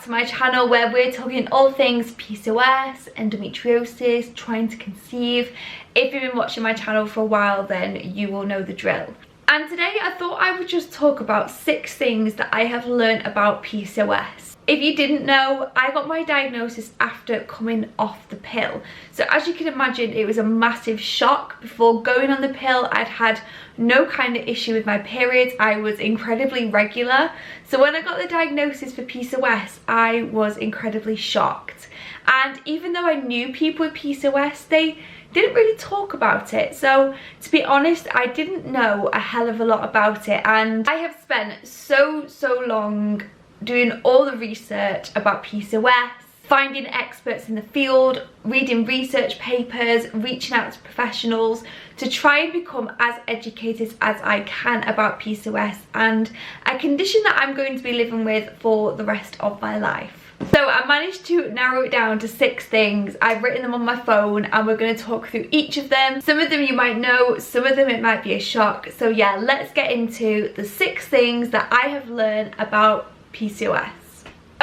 to my channel where we're talking all things PCOS, endometriosis, trying to conceive. If you've been watching my channel for a while, then you will know the drill. And today I thought I would just talk about 6 things that I have learned about PCOS. If you didn't know, I got my diagnosis after coming off the pill. So as you can imagine, it was a massive shock. Before going on the pill, I'd had no kind of issue with my periods. I was incredibly regular. So when I got the diagnosis for PCOS, I was incredibly shocked. And even though I knew people with PCOS, they didn't really talk about it. So to be honest, I didn't know a hell of a lot about it. And I have spent so long doing all the research about PCOS, finding experts in the field, reading research papers, reaching out to professionals to try and become as educated as I can about PCOS and a condition that I'm going to be living with for the rest of my life. So I managed to narrow it down to 6 things. I've written them on my phone and we're going to talk through each of them. Some of them you might know, some of them it might be a shock. So yeah, let's get into the 6 things that I have learned about PCOS.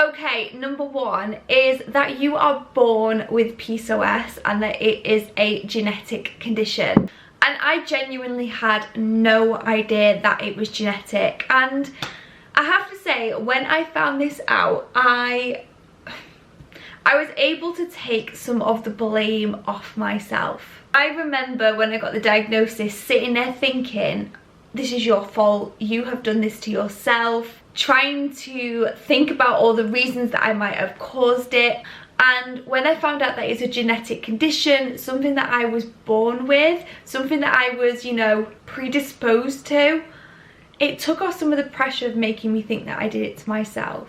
Okay, number 1 is that you are born with PCOS and that it is a genetic condition. And I genuinely had no idea that it was genetic. And I have to say, when I found this out, I was able to take some of the blame off myself. I remember when I got the diagnosis sitting there thinking, this is your fault, you have done this to yourself, trying to think about all the reasons that I might have caused it. And when I found out that it's a genetic condition, something that I was born with, something that I was, you know, predisposed to, it took off some of the pressure of making me think that I did it to myself.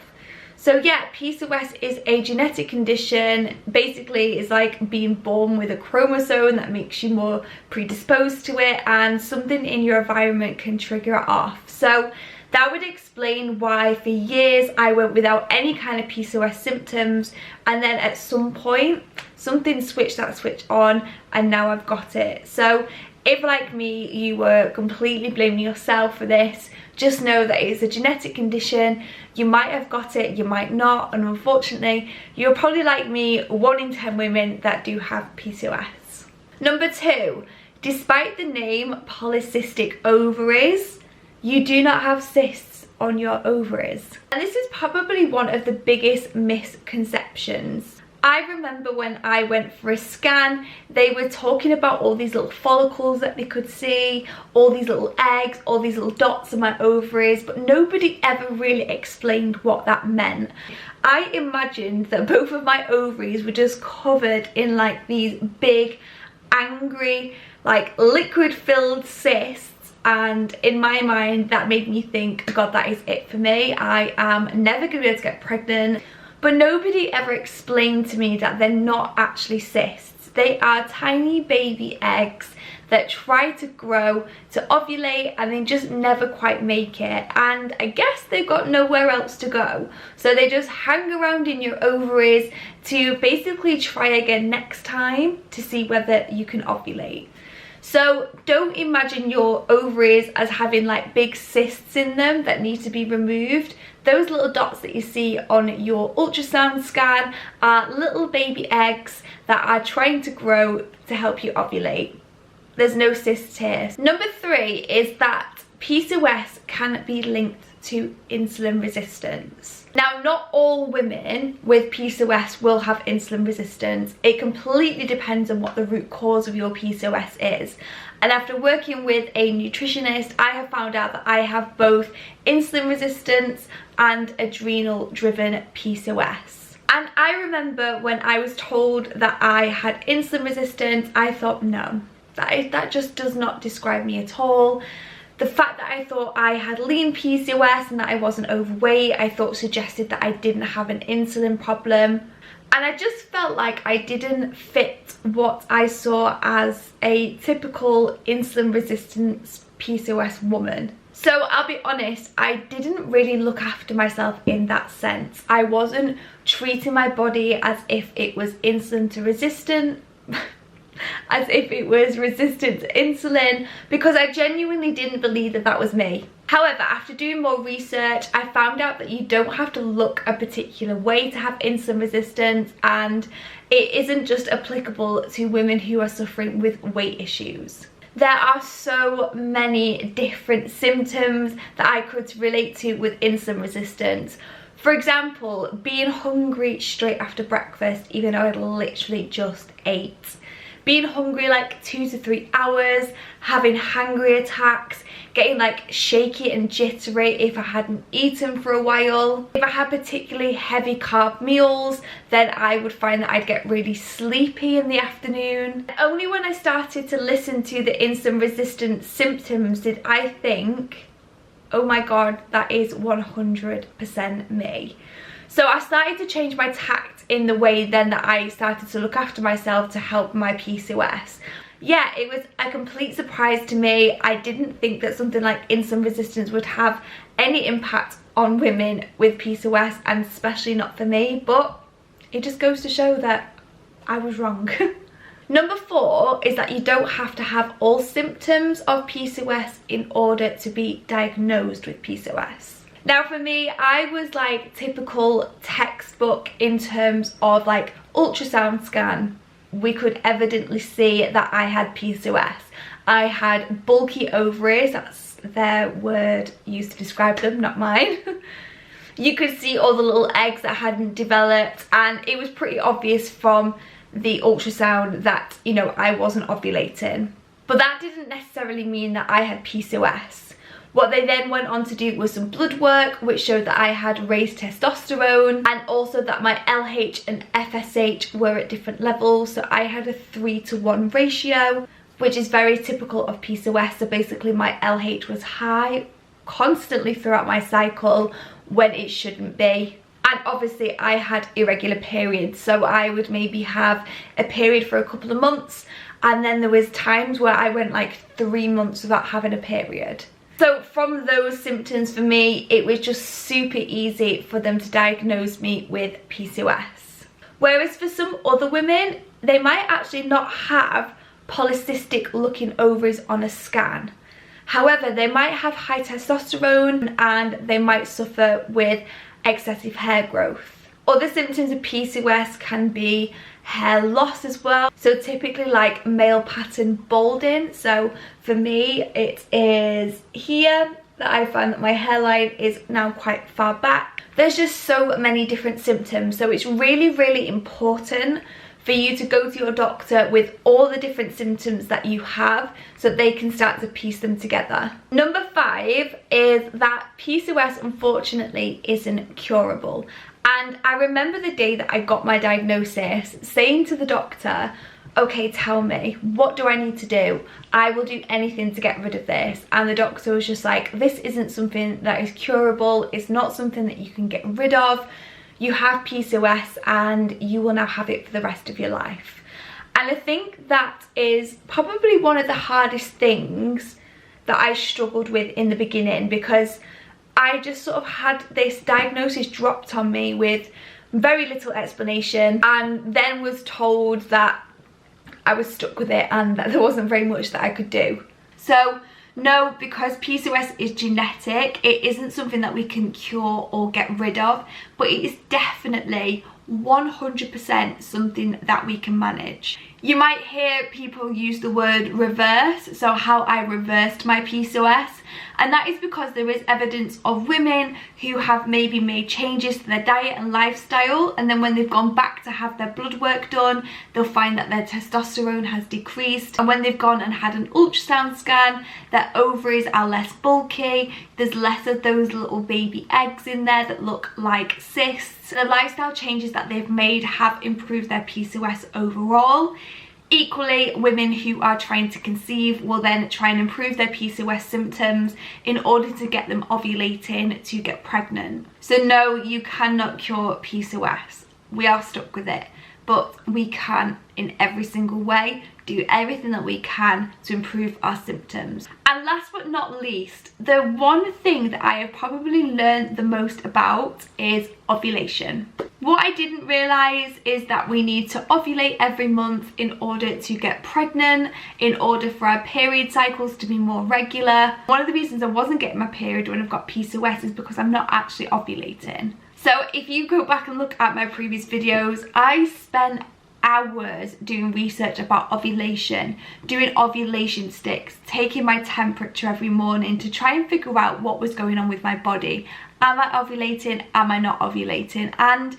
So yeah, PCOS is a genetic condition. Basically, it's like being born with a chromosome that makes you more predisposed to it, and something in your environment can trigger it off. So that would explain why for years I went without any kind of PCOS symptoms, and then at some point something switched that switch on and now I've got it. So if, like me, you were completely blaming yourself for this, just know that it's a genetic condition. You might have got it, you might not, and unfortunately, you're probably like me, 1 in 10 women that do have PCOS. Number 2, despite the name polycystic ovaries, you do not have cysts on your ovaries. And this is probably one of the biggest misconceptions. I remember when I went for a scan, they were talking about all these little follicles that they could see, all these little eggs, all these little dots in my ovaries, but nobody ever really explained what that meant. I imagined that both of my ovaries were just covered in like these big, angry, like liquid-filled cysts. And in my mind, that made me think, God, that is it for me. I am never gonna be able to get pregnant. But nobody ever explained to me that they're not actually cysts. They are tiny baby eggs that try to grow to ovulate and they just never quite make it. And I guess they've got nowhere else to go. So they just hang around in your ovaries to basically try again next time to see whether you can ovulate. So don't imagine your ovaries as having like big cysts in them that need to be removed. Those little dots that you see on your ultrasound scan are little baby eggs that are trying to grow to help you ovulate. There's no cysts here. Number 3 is that PCOS can be linked to insulin resistance. Now, not all women with PCOS will have insulin resistance. It completely depends on what the root cause of your PCOS is. And after working with a nutritionist, I have found out that I have both insulin resistance and adrenal driven PCOS. And I remember when I was told that I had insulin resistance, I thought, no, that just does not describe me at all. The fact that I thought I had lean PCOS and that I wasn't overweight, I thought suggested that I didn't have an insulin problem. And I just felt like I didn't fit what I saw as a typical insulin resistance PCOS woman. So I'll be honest, I didn't really look after myself in that sense. I wasn't treating my body as if it was insulin to resistant, as if it was resistant to insulin, because I genuinely didn't believe that that was me. However, after doing more research, I found out that you don't have to look a particular way to have insulin resistance, and it isn't just applicable to women who are suffering with weight issues. There are so many different symptoms that I could relate to with insulin resistance. For example, being hungry straight after breakfast, even though I literally just ate. Being hungry like 2 to 3 hours, having hangry attacks, getting like shaky and jittery if I hadn't eaten for a while. If I had particularly heavy carb meals, then I would find that I'd get really sleepy in the afternoon. Only when I started to listen to the insulin resistance symptoms did I think, oh my god, that is 100% me. So I started to change my tact in the way then that I started to look after myself to help my PCOS. Yeah, it was a complete surprise to me. I didn't think that something like insulin resistance would have any impact on women with PCOS, and especially not for me, but it just goes to show that I was wrong. Number 4 is that you don't have to have all symptoms of PCOS in order to be diagnosed with PCOS. Now for me, I was like typical textbook in terms of like ultrasound scan. We could evidently see that I had PCOS. I had bulky ovaries, that's their word used to describe them, not mine. You could see all the little eggs that hadn't developed, and it was pretty obvious from the ultrasound that, you know, I wasn't ovulating. But that didn't necessarily mean that I had PCOS. What they then went on to do was some blood work, which showed that I had raised testosterone, and also that my LH and FSH were at different levels. So I had a 3-to-1 ratio, which is very typical of PCOS. So basically my LH was high constantly throughout my cycle when it shouldn't be. And obviously I had irregular periods, so I would maybe have a period for a couple of months, and then there was times where I went like 3 months without having a period. So from those symptoms, for me, it was just super easy for them to diagnose me with PCOS. Whereas for some other women, they might actually not have polycystic looking ovaries on a scan. However, they might have high testosterone and they might suffer with excessive hair growth. Other symptoms of PCOS can be hair loss as well, so typically like male pattern balding. So for me, it is here that I find that my hairline is now quite far back. There's just so many different symptoms, so it's really important for you to go to your doctor with all the different symptoms that you have so that they can start to piece them together. Number 5 is that PCOS unfortunately isn't curable. And I remember the day that I got my diagnosis saying to the doctor, okay, tell me, what do I need to do? I will do anything to get rid of this. And the doctor was just like, this isn't something that is curable. It's not something that you can get rid of. You have PCOS and you will now have it for the rest of your life. And I think that is probably one of the hardest things that I struggled with in the beginning, because I just sort of had this diagnosis dropped on me with very little explanation, and then was told that I was stuck with it and that there wasn't very much that I could do. So no, because PCOS is genetic, it isn't something that we can cure or get rid of, but it is definitely 100% something that we can manage. You might hear people use the word reverse, so how I reversed my PCOS, and that is because there is evidence of women who have maybe made changes to their diet and lifestyle, and then when they've gone back to have their blood work done, they'll find that their testosterone has decreased, and when they've gone and had an ultrasound scan, their ovaries are less bulky, there's less of those little baby eggs in there that look like cysts. The lifestyle changes that they've made have improved their PCOS overall. Equally, women who are trying to conceive will then try and improve their PCOS symptoms in order to get them ovulating to get pregnant. So no, you cannot cure PCOS. We are stuck with it, but we can in every single way do everything that we can to improve our symptoms. And last but not least, the one thing that I have probably learned the most about is ovulation. What I didn't realise is that we need to ovulate every month in order to get pregnant, in order for our period cycles to be more regular. One of the reasons I wasn't getting my period when I've got PCOS is because I'm not actually ovulating. So if you go back and look at my previous videos, I spent hours doing research about ovulation, doing ovulation sticks, taking my temperature every morning to try and figure out what was going on with my body. Am I ovulating? Am I not ovulating? And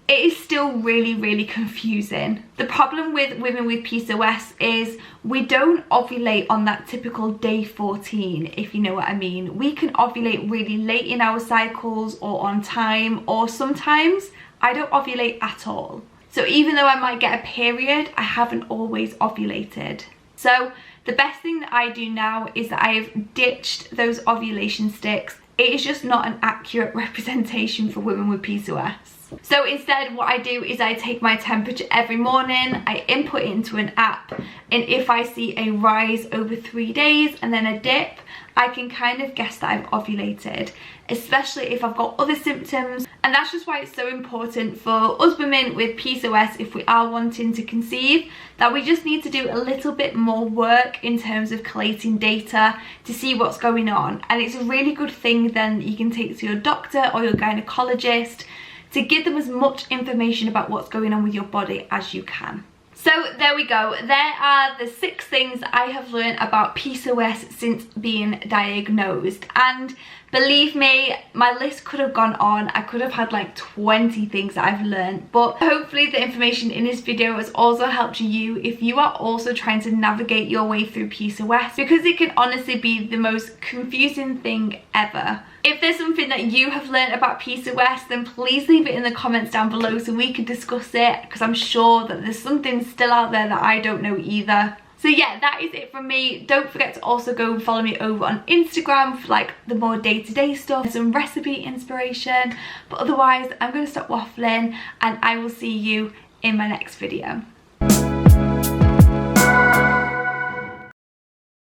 it is still really confusing. The problem with women with PCOS is we don't ovulate on that typical day 14, if you know what I mean. We can ovulate really late in our cycles or on time, or sometimes I don't ovulate at all. So even though I might get a period, I haven't always ovulated. So the best thing that I do now is that I have ditched those ovulation sticks. It is just not an accurate representation for women with PCOS. So instead what I do is I take my temperature every morning, I input it into an app, and if I see a rise over 3 days and then a dip, I can kind of guess that I've ovulated, especially if I've got other symptoms. And that's just why it's so important for us women with PCOS, if we are wanting to conceive, that we just need to do a little bit more work in terms of collating data to see what's going on. And it's a really good thing then you can take to your doctor or your gynecologist to give them as much information about what's going on with your body as you can. So there we go. There are the 6 things I have learned about PCOS since being diagnosed. And believe me, my list could have gone on. I could have had like 20 things that I've learned. But hopefully the information in this video has also helped you if you are also trying to navigate your way through PCOS, because it can honestly be the most confusing thing ever. If there's something that you have learned about PCOS, then please leave it in the comments down below so we can discuss it, because I'm sure that there's something still out there that I don't know either. So yeah, that is it from me. Don't forget to also go and follow me over on Instagram for like the more day-to-day stuff, some recipe inspiration. But otherwise, I'm going to stop waffling and I will see you in my next video.